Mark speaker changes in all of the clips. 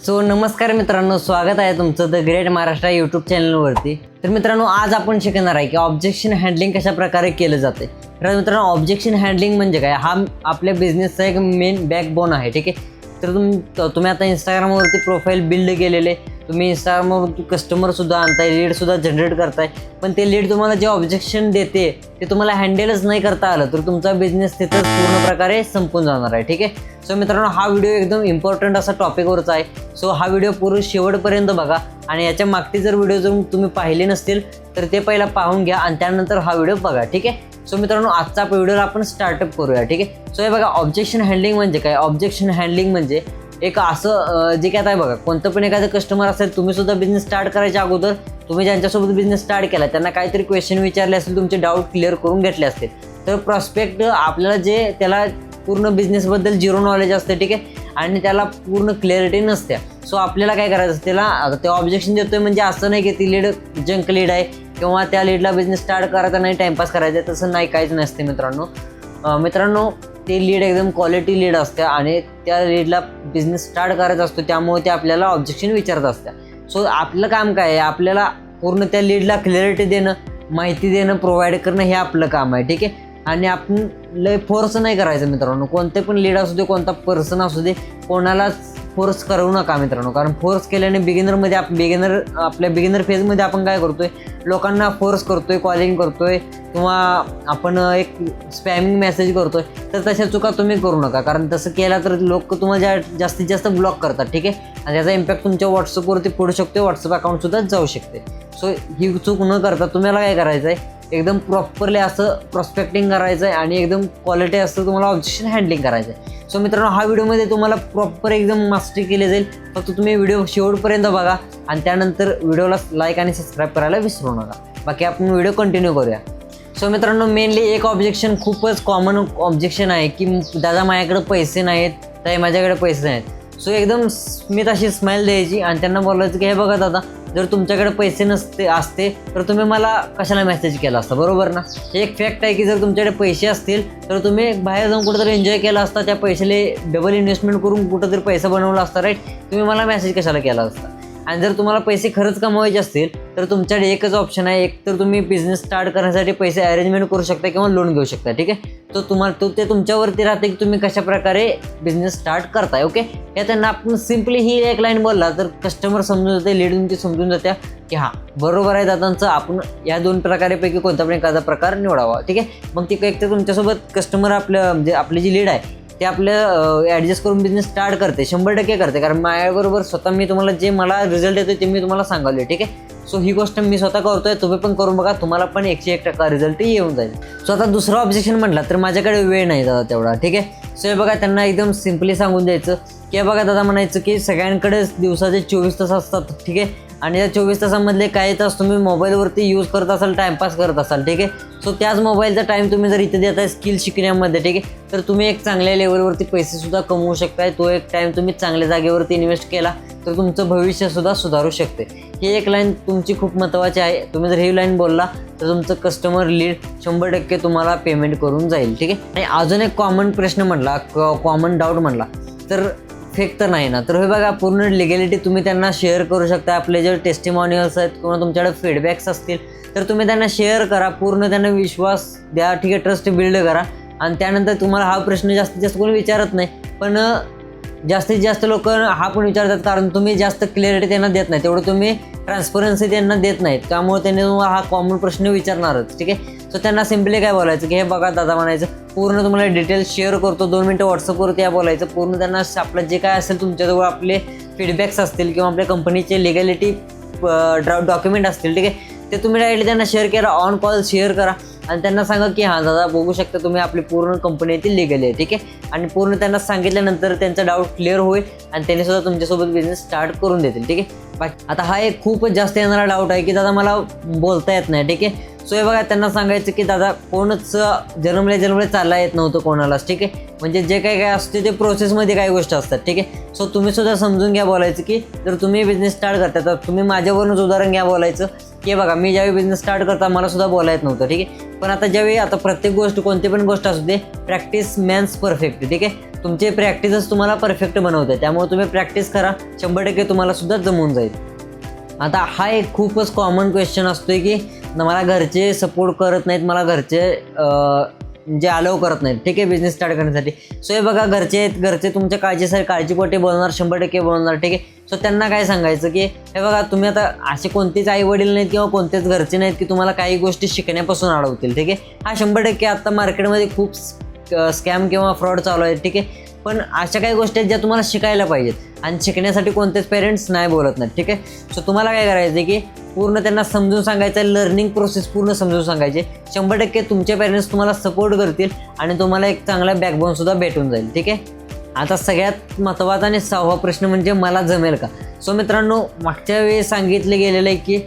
Speaker 1: नमस्कार मित्रांनो, स्वागत आहे तुमचं द ग्रेट महाराष्ट्र यूट्यूब चॅनलवरती। तर मित्रांनो, आज आपण शिकणार आहे की ऑब्जेक्शन हँडलिंग कशा प्रकारे केलं जाते। तर मित्रांनो, ऑब्जेक्शन हँडलिंग म्हणजे काय, हा आपल्या बिझनेसचा एक मेन बॅकबोन आहे। ठीक आहे, तर तुम्ही आता इंस्टाग्रामवरती प्रोफाईल बिल्ड केलेले, तुम्ही इंस्टाग्रामवर कस्टमरसुद्धा आणताय, लीडसुद्धा जनरेट करताय, पण ते लीड तुम्हाला जे ऑब्जेक्शन देते ते तुम्हाला हँडलच नाही करता आलं तर तुमचा बिझनेस तिथंच पूर्ण प्रकारे संपून जाणार आहे। ठीक आहे, सो मित्रांनो, हा व्हिडिओ एकदम इम्पॉर्टंट असा टॉपिकवरचा आहे। सो हा व्हिडिओ पूर्ण शेवटपर्यंत बघा आणि याच्या मागचे जर व्हिडिओ जर तुम्ही पाहिले नसतील तर ते पहिला पाहून घ्या आणि त्यानंतर हा व्हिडिओ बघा। ठीक आहे, सो मित्रांनो, आजचा व्हिडिओला आपण स्टार्टअप करूया। ठीक आहे, सो हे बघा, ऑब्जेक्शन हँडलिंग म्हणजे काय। ऑब्जेक्शन हँडलिंग म्हणजे एक असं जे काय आहे बघा, कोणतं पण एखादं कस्टमर असेल, तुम्ही सुद्धा बिझनेस स्टार्ट करायच्या अगोदर तुम्ही ज्यांच्यासोबत बिझनेस स्टार्ट केला त्यांना काहीतरी क्वेश्चन विचारले असतील, तुमचे डाऊट क्लिअर करून घेतले असतील, तर प्रॉस्पेक्ट आपल्याला जे त्याला पूर्ण बिझनेसबद्दल झिरो नॉलेज असते, ठीक आहे, आणि त्याला पूर्ण क्लॅरिटी नसते। सो आपल्याला काय करायचं असतं, त्याला ते ऑब्जेक्शन देतोय म्हणजे असं नाही की ती लीड जंक लीड आहे किंवा त्या लीडला बिझनेस स्टार्ट करायचा नाही, टाइमपास करायचा आहे, तसं नाही, काहीच नसते मित्रांनो। ते लीड एकदम क्वालिटी लीड असते आणि त्या लीडला बिझनेस स्टार्ट करायचा असतो, त्यामुळे ते आपल्याला ऑब्जेक्शन विचारत असते। सो आपलं काम काय आहे, आपल्याला पूर्ण त्या लीडला क्लॅरिटी देणं, माहिती देणं, प्रोव्हाइड करणं, हे आपलं काम आहे। ठीक आहे, आणि आपण लय फोर्स नाही करायचं मित्रांनो। कोणते पण लीड असू दे, कोणता पर्सन असू दे, कोणालाच फोर्स करू नका मित्रांनो, कारण फोर्स केल्याने आपल्या बिगिनर फेजमध्ये आपण काय करतोय, लोकांना फोर्स करतोय, कॉलिंग करतोय किंवा आपण एक स्पॅमिंग मेसेज करतोय, तर तशा चुका तुम्ही करू नका, कारण तसं केलं तर लोक तुम्हाला जास्तीत जास्त ब्लॉक करतात। ठीक आहे, आणि त्याचा इम्पॅक्ट तुमच्या व्हॉट्सअपवरती पडू शकतो, व्हॉट्सअप अकाउंटसुद्धा जाऊ शकते। सो ही चूक न करता तुम्हाला काय करायचं आहे, एकदम प्रॉपरली असं प्रॉस्पेक्टिंग करायचं आहे आणि एकदम क्वालिटी असं तुम्हाला ऑब्जेक्शन हँडलिंग करायचं आहे। सो मित्रांनो, हा व्हिडिओमध्ये तुम्हाला प्रॉपर एकदम मास्टरी केली जाईल, फक्त तुम्ही व्हिडिओ शेवटपर्यंत बघा आणि त्यानंतर व्हिडिओला लाईक आणि सबस्क्राईब करायला विसरू नका। बाकी आपण व्हिडिओ कंटिन्यू करूया। सो मित्रांनो, मेनली एक ऑब्जेक्शन, खूपच कॉमन ऑब्जेक्शन आहे की दादा माझ्याकडे पैसे नाहीत, ताई माझ्याकडे पैसे नाहीत। सो एकदम स्मित अशी स्माईल द्यायची आणि त्यांना बोलायचं की हे बघा दादा, जर तुमच्याकडे पैसे असते तर तुम्ही मला कशाला मेसेज केला असता, बरोबर ना। हे एक फॅक्ट आहे की जर तुमच्याकडे पैसे असतील तर तुम्ही बाहेर जाऊन कुठेतरी एन्जॉय केला असता, त्या पैशाले डबल इन्व्हेस्टमेंट करून कुठेतरी पैसा बनवला असता, राईट। तुम्ही मला मेसेज कशाला केला असता। आणि जर तुम्हाला पैसे खरंच कमवायचे असतील तर तुमच्याकडे एकच ऑप्शन आहे, एक तर तुम्ही बिझनेस स्टार्ट करण्यासाठी पैसे अरेंजमेंट करू शकता किंवा लोन घेऊ शकता। ठीक आहे, ते तुमच्यावरती राहते की तुम्ही कशा प्रकारे बिझनेस स्टार्ट करताय। ओके, या त्यांना आपण सिम्पली ही एक लाईन बोलला तर कस्टमर समजून जाते, लीड तुमची समजून जाते की हां बरोबर आहे दादांचं, आपण या दोन प्रकारेपैकी कोणता पण एखादा प्रकार निवडावा। ठीक आहे, मग ती एक तर तुमच्यासोबत कस्टमर म्हणजे आपली जी लीड आहे ते आपलं ॲडजस्ट करून बिझनेस स्टार्ट करते, 100% करते, कारण माझ्याबरोबर स्वतः मी तुम्हाला जे मला रिझल्ट येतो ते मी तुम्हाला सांगावले। ठीक आहे, सो ही गोष्ट मी स्वतः करतोय, तुम्ही पण करून बघा, तुम्हाला पण 101% रिझल्ट येऊन जाईल। सो आता दुसरा ऑब्जेक्शन म्हटला तर माझ्याकडे वेळ नाही दादा तेवढा। ठीक आहे, सो हे बघा, त्यांना एकदम सिम्पली सांगून द्यायचं की बघा दादा, म्हणायचं की सगळ्यांकडेच दिवसाचे 24 तास असतात। ठीक आहे, आणि या 24 तासामधले काही तास तुम्ही मोबाईलवरती यूज करत असाल, टाईमपास करत असाल। ठीक आहे, सो त्याच मोबाईलचा टाईम तुम्ही जर इथे देताय स्किल शिकण्यामध्ये, ठीक आहे, तर तुम्ही एक चांगल्या लेवलवरती पैसेसुद्धा कमवू शकताय। तो एक टाईम तुम्ही चांगल्या जागेवरती इन्व्हेस्ट केला तर तुमचं भविष्यसुद्धा सुधारू शकते। ही एक लाईन तुमची खूप महत्त्वाची आहे। तुम्ही जर ही लाईन बोलला तर तुमचं कस्टमर लीड 100% तुम्हाला पेमेंट करून जाईल। ठीक आहे, आणि अजून एक कॉमन प्रश्न म्हटला, कॉमन डाऊट म्हटला तर फेक तर नाही ना, तर हे बघा, पूर्ण लिगॅलिटी तुम्ही त्यांना शेअर करू शकता। आपले जे टेस्टिमोनियल्स आहेत किंवा तुमच्याकडे फीडबॅक्स असतील तर तुम्ही त्यांना शेअर करा, पूर्ण त्यांना विश्वास द्या। ठीक आहे, ट्रस्ट बिल्ड करा आणि त्यानंतर तुम्हाला हा प्रश्न जास्तीत जास्त कोणी विचारत नाही, पण जास्तीत जास्त लोक हा पण विचारतात कारण तुम्ही जास्त क्लॅरिटी त्यांना देत नाही, तेवढं तुम्ही ट्रान्सपरन्सी त्यांना देत नाहीत, त्यामुळे त्यांनी तुम्हाला हा कॉमन प्रश्न विचारणारच। ठीक आहे, सो त्यांना सिम्पली काय बोलायचं की हे बघा दादा, म्हणायचं पूर्ण तुम्हाला डिटेल्स शेअर करतो, 2 मिनटं व्हॉट्सअपवरती या बोलायचं, पूर्ण त्यांना आपलं जे काय असेल तुमच्याजवळ आपले फीडबॅक्स असतील किंवा आपल्या कंपनीचे लिगॅलिटी डॉक्युमेंट असतील, ठीक आहे, ते तुम्ही डायरेक्टली त्यांना शेअर करा, ऑन कॉल शेअर करा आणि त्यांना सांगा की हां दादा, बघू शकता तुम्ही आपली पूर्ण कंपनी येथील लिगल आहे। ठीक आहे, आणि पूर्ण त्यांना सांगितल्यानंतर त्यांचा डाऊट क्लिअर होईल आणि त्यांनी सुद्धा तुमच्यासोबत बिझनेस स्टार्ट करून देतील। ठीक आहे, बाकी आता हा एक खूपच जास्त येणारा डाऊट आहे की दादा मला बोलता येत नाही। ठीक आहे, सो हे बघा, त्यांना सांगायचं की दादा कोणच जन्मले चालला येत नव्हतं कोणालाच। ठीक आहे, म्हणजे जे काही असते ते प्रोसेसमध्ये काही गोष्टी असतात। ठीक आहे, सो तुम्ही सुद्धा समजून घ्या, बोलायचं की जर तुम्ही बिझनेस स्टार्ट करता तर तुम्ही माझ्यावरूनच उदाहरण घ्या, बोलायचं की बघा, मी ज्यावेळी बिझनेस स्टार्ट करता मला सुद्धा बोलायला येत नव्हतं। ठीक आहे, पण आता ज्यावेळी प्रत्येक गोष्ट, कोणती पण गोष्ट असू दे, प्रॅक्टिस मॅन्स परफेक्ट। ठीक आहे, तुमची प्रॅक्टिसच तुम्हाला परफेक्ट बनवते, त्यामुळे तुम्ही प्रॅक्टिस करा, 100% तुम्हाला सुद्धा जमून जाईल. आता हा एक खूपच कॉमन क्वेश्चन असतोय की मला घरचे सपोर्ट करत नाहीत, मला घरचे म्हणजे अलाव करत नाहीत, ठीक आहे, बिझनेस स्टार्ट करण्यासाठी. सो हे बघा, घरचे तुमच्या काळजीपोटी बोलणार, 100% बोलणार, ठीक आहे. सो त्यांना काय सांगायचं की हे बघा, तुम्ही आता असे कोणतेच आई वडील नाहीत किंवा कोणतेच घरचे नाहीत की तुम्हाला काही गोष्टी शिकण्यापासून अडवतील, ठीक आहे. हा 100% आता मार्केटमध्ये खूप स्कॅम किंवा फ्रॉड चालू आहे, ठीक आहे. पण अशा काही गोष्टी आहेत ज्या तुम्हाला शिकायला पाहिजेत आणि शिकण्यासाठी कोणतेच पेरेंट्स नाही बोलत नाहीत, ठीक आहे. सो तुम्हाला काय करायचं आहे की पूर्ण त्यांना समजून सांगायचं, लर्निंग प्रोसेस पूर्ण समजून सांगायचे. 100% तुमचे पेरेंट्स तुम्हाला सपोर्ट करतील आणि तुम्हाला एक चांगला बॅकबोनसुद्धा भेटून जाईल, ठीक आहे. आता सगळ्यात महत्त्वाचा आणि 6वा प्रश्न म्हणजे मला जमेल का. सो मित्रांनो, मागच्या वेळी सांगितलं गेलेलं आहे की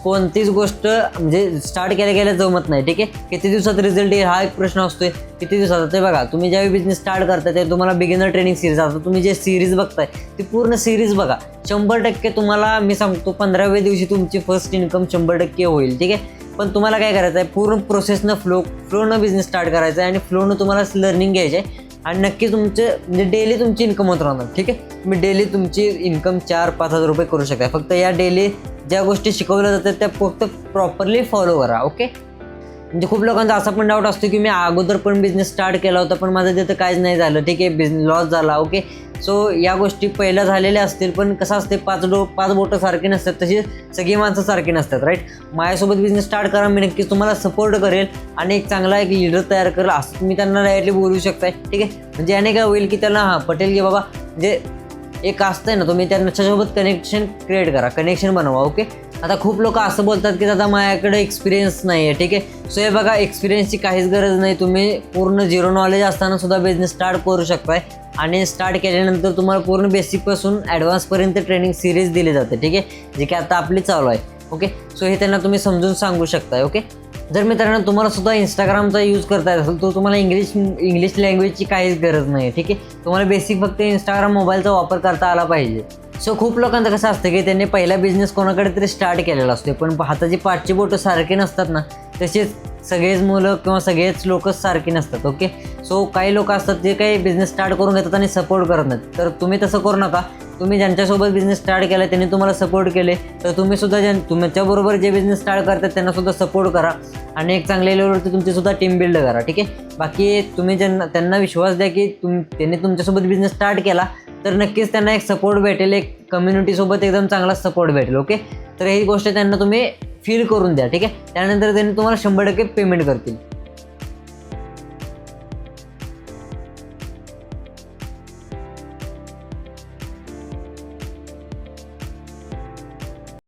Speaker 1: कोणतीच गोष्ट म्हणजे स्टार्ट केल्या जमत नाही, ठीक आहे. किती दिवसात रिझल्ट येईल हा एक प्रश्न असतोय, किती दिवसात. ते बघा, तुम्ही ज्यावेळी बिझनेस स्टार्ट करताय ते तुम्हाला बिगिनर ट्रेनिंग सिरीज, आता तुम्ही जे सिरीज बघताय ती पूर्ण सिरीज बघा. 100% तुम्हाला मी सांगतो 15व्या दिवशी तुमची फर्स्ट इन्कम 100% होईल, ठीक आहे. पण तुम्हाला काय करायचं आहे, पूर्ण प्रोसेसनं फ्लोनं बिझनेस स्टार्ट करायचा आहे आणि फ्लोनं तुम्हाला लर्निंग घ्यायची आहे आणि नक्की तुमचे म्हणजे डेली तुमची इन्कम होत राहणार, ठीक आहे. तुम्ही डेली तुमची इन्कम 4-5 हजार रुपये करू शकता. फक्त या डेली ज्या गोष्टी शिकवल्या जातात त्या फक्त प्रॉपरली फॉलो करा, ओके. म्हणजे खूप लोकांचा असा पण डाऊट असतो की मी अगोदर पण बिझनेस स्टार्ट केला होता पण माझं तिथं काहीच नाही झालं, ठीक आहे, बिझनेस लॉस झाला, ओके. सो या गोष्टी पहिल्या झालेल्या असतील, पण कसं असते 5 बोटं सारखी नसतात, तशी सगळी माणसं सारखी नसतात, राईट. माझ्यासोबत बिझनेस स्टार्ट करा, मी नक्कीच तुम्हाला सपोर्ट करेल आणि एक चांगला एक लीडर तयार करेल, असं तुम्ही त्यांना डायरेक्टली बोलू शकताय, ठीक आहे. म्हणजे याने काय होईल की त्यांना पटेल की बाबा म्हणजे एक असतंय ना, तुम्ही त्यांच्यासोबत कनेक्शन क्रिएट करा, कनेक्शन बनवा, ओके. आता खूप लोक असं बोलतात की दादा माझ्याकडे एक्सपिरियन्स नाही आहे, ठीक आहे. सो हे बघा, एक्सपिरियन्सची काहीच गरज नाही, तुम्ही पूर्ण 0 नॉलेज असताना सुद्धा बिझनेस स्टार्ट करू शकताय आणि स्टार्ट केल्यानंतर तुम्हाला पूर्ण बेसिकपासून ॲडव्हान्सपर्यंत ट्रेनिंग सिरीज दिली जाते, ठीक आहे, जे की आता आपली चालू आहे, ओके. सो हे त्यांना तुम्ही समजून सांगू शकताय, ओके. जर मित्रांनो तुम्हाला सुद्धा इंस्टाग्रामचा यूज करता येत असेल तर तुम्हाला इंग्लिश लँग्वेजची काहीच गरज नाही, ठीक आहे. तुम्हाला बेसिक फक्त इंस्टाग्राम मोबाईलचा वापर करता आला पाहिजे. सो खूप लोकांचं कसं असतं की त्यांनी पहिला बिझनेस कोणाकडे तरी स्टार्ट केलेला असतो, पण हाताची पाठची बोटं सारखी नसतात ना, तसेच सगळेच मुलं किंवा सगळेच लोकच सारखी नसतात, ओके. सो काही लोक असतात जे काही बिझनेस स्टार्ट करून घेतात आणि सपोर्ट करत नाहीत, तर तुम्ही तसं करू नका. तुम्ही ज्यांच्यासोबत बिझनेस स्टार्ट केला त्यांनी तुम्हाला सपोर्ट केले, तर तुम्ही सुद्धा तुमच्याबरोबर जे बिझनेस स्टार्ट करतात त्यांना सुद्धा सपोर्ट करा आणि एक चांगल्या लेवलवरती तुमची सुद्धा टीम बिल्ड करा, ठीक आहे. बाकी तुम्ही त्यांना विश्वास द्या की त्यांनी तुमच्यासोबत बिझनेस स्टार्ट केला तर नक्कीच त्यांना एक सपोर्ट भेटेल, एक कम्युनिटीसोबत एकदम चांगला सपोर्ट भेटेल, ओके. तर ही गोष्ट त्यांना तुम्ही फील करून द्या, ठीक आहे. त्यानंतर त्यांनी तुम्हाला 100% पेमेंट करतील.